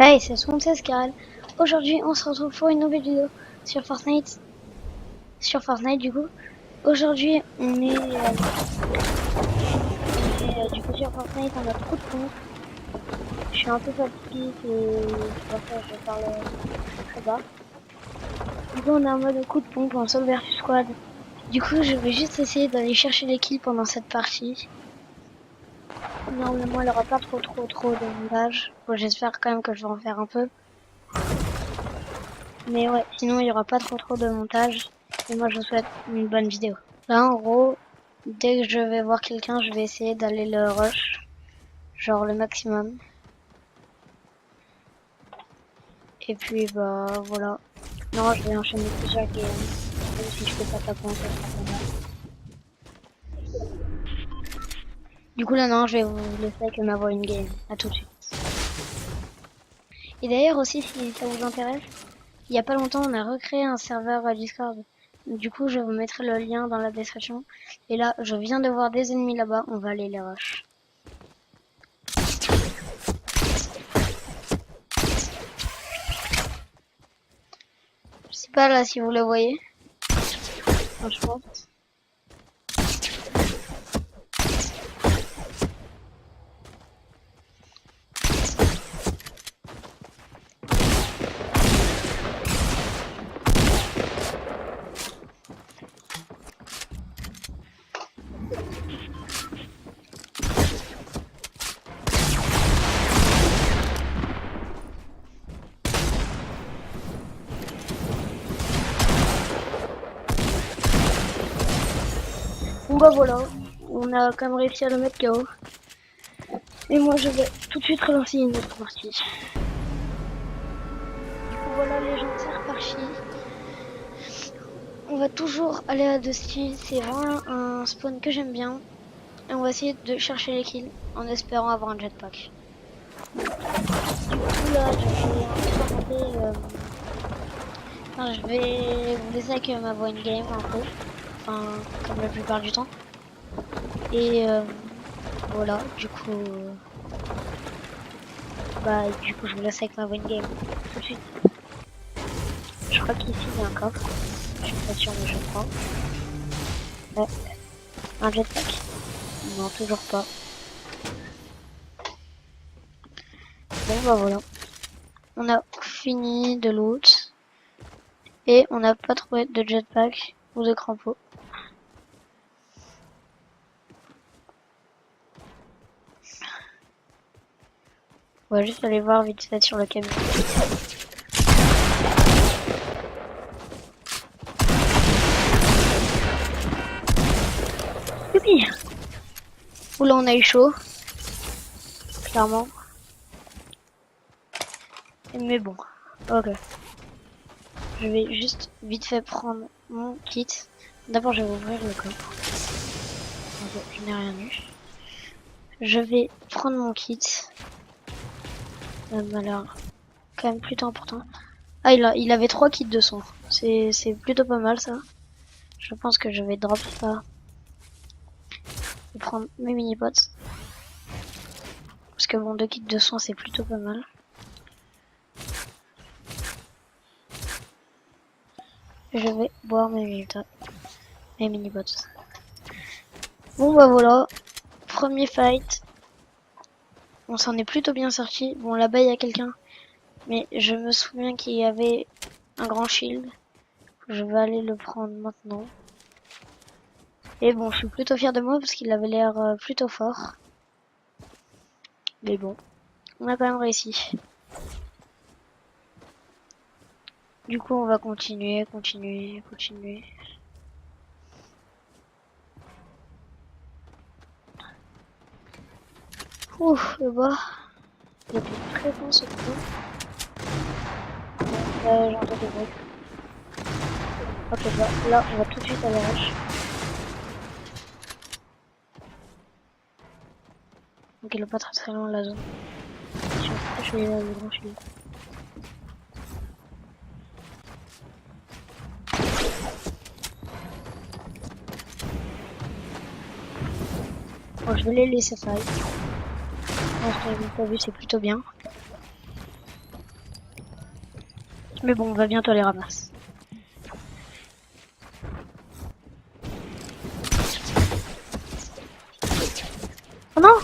Hey, c'est Swances Karel. Aujourd'hui, on se retrouve pour une nouvelle vidéo sur Fortnite. Sur Fortnite, du coup. Aujourd'hui, on est du coup sur Fortnite en mode coup de pompe. Je suis un peu fatigué et c'est pour ça que je parle très bas. Du coup, on est en mode coup de pompe en solo versus squad. Du coup, je vais juste essayer d'aller chercher les kills pendant cette partie. Normalement, il n'y aura pas trop de montage. Bon, j'espère quand même que je vais en faire un peu. Mais ouais, sinon il y aura pas trop de montage. Et moi je vous souhaite une bonne vidéo. Là en gros, dès que je vais voir quelqu'un, je vais essayer d'aller le rush. Genre le maximum. Et puis bah voilà. Non, je vais enchaîner plusieurs games. Même si je fais pas tapant, ça sera pas mal. Du coup là non, je vais vous laisser avec ma voix une game. À tout de suite. Et d'ailleurs aussi si ça vous intéresse, il y a pas longtemps on a recréé un serveur Discord. Du coup je vous mettrai le lien dans la description. Et là je viens de voir des ennemis là-bas, on va aller les rush. Je sais pas là si vous le voyez. Franchement. Bon bah voilà, on a quand même réussi à le mettre KO. Et moi je vais tout de suite relancer une autre partie. Du coup voilà les gens, c'est reparti. On va toujours aller à Dusty, c'est vraiment un spawn que j'aime bien. Et on va essayer de chercher les kills en espérant avoir un jetpack. Du coup là je vais un peu commenter, enfin, je vais vous laisser avec ma voix in game un peu. Enfin comme la plupart du temps. Et voilà, du coup je vous laisse avec ma voix in game tout de suite. Je crois qu'ici il y a un coffre. Je suis pas sûr mais je crois. Ouais. Un jetpack. Non, toujours pas. Bon bah voilà. On a fini de loot. Et on n'a pas trouvé de jetpack ou de crampons. On va juste aller voir vite fait sur le camion. Youpi! Oula, on a eu chaud. Clairement. Mais bon. Ok. Je vais juste vite fait prendre mon kit. D'abord, je vais ouvrir le coffre. Ok, je n'ai rien eu. Je vais prendre mon kit. Alors, quand même plutôt important. Ah, il avait 3 kits de son. C'est plutôt pas mal ça. Je pense que je vais drop ça. Et prendre mes mini-pots. Parce que bon, 2 kits de son c'est plutôt pas mal. Je vais boire mes mini-pots. Bon bah voilà. Premier fight. On s'en est plutôt bien sorti. Bon là-bas il y a quelqu'un. Mais je me souviens qu'il y avait un grand shield. Je vais aller le prendre maintenant. Et bon, je suis plutôt fier de moi parce qu'il avait l'air plutôt fort. Mais bon, on a quand même réussi. Du coup, on va continuer. Ouf, le bas. Il était très bon ce coup. J'entends des bruits. Ok, bah là, on va tout de suite aller rush. Donc il est pas très loin la zone. Je vais le grand shield. Bon, je vais les laisser fight. Pour l'instant, ils m'ont pas vu, c'est plutôt bien. Mais bon, on va bientôt les ramasser. Oh non!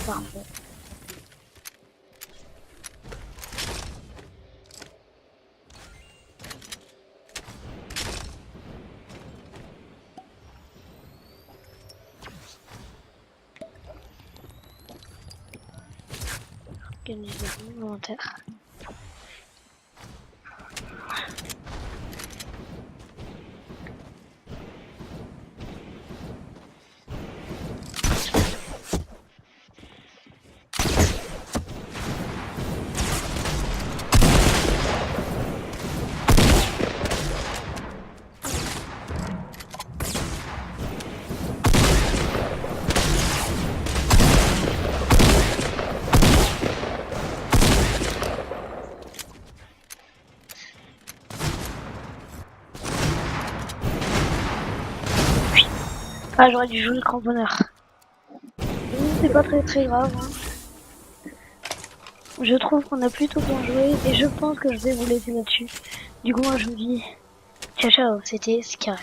Parfait. Organisation volontaire. Ah, j'aurais dû jouer le cramponneur. C'est pas très grave. Hein. Je trouve qu'on a plutôt bien joué et je pense que je vais vous laisser là-dessus. Du coup, moi je vous dis ciao ciao, c'était Scarel.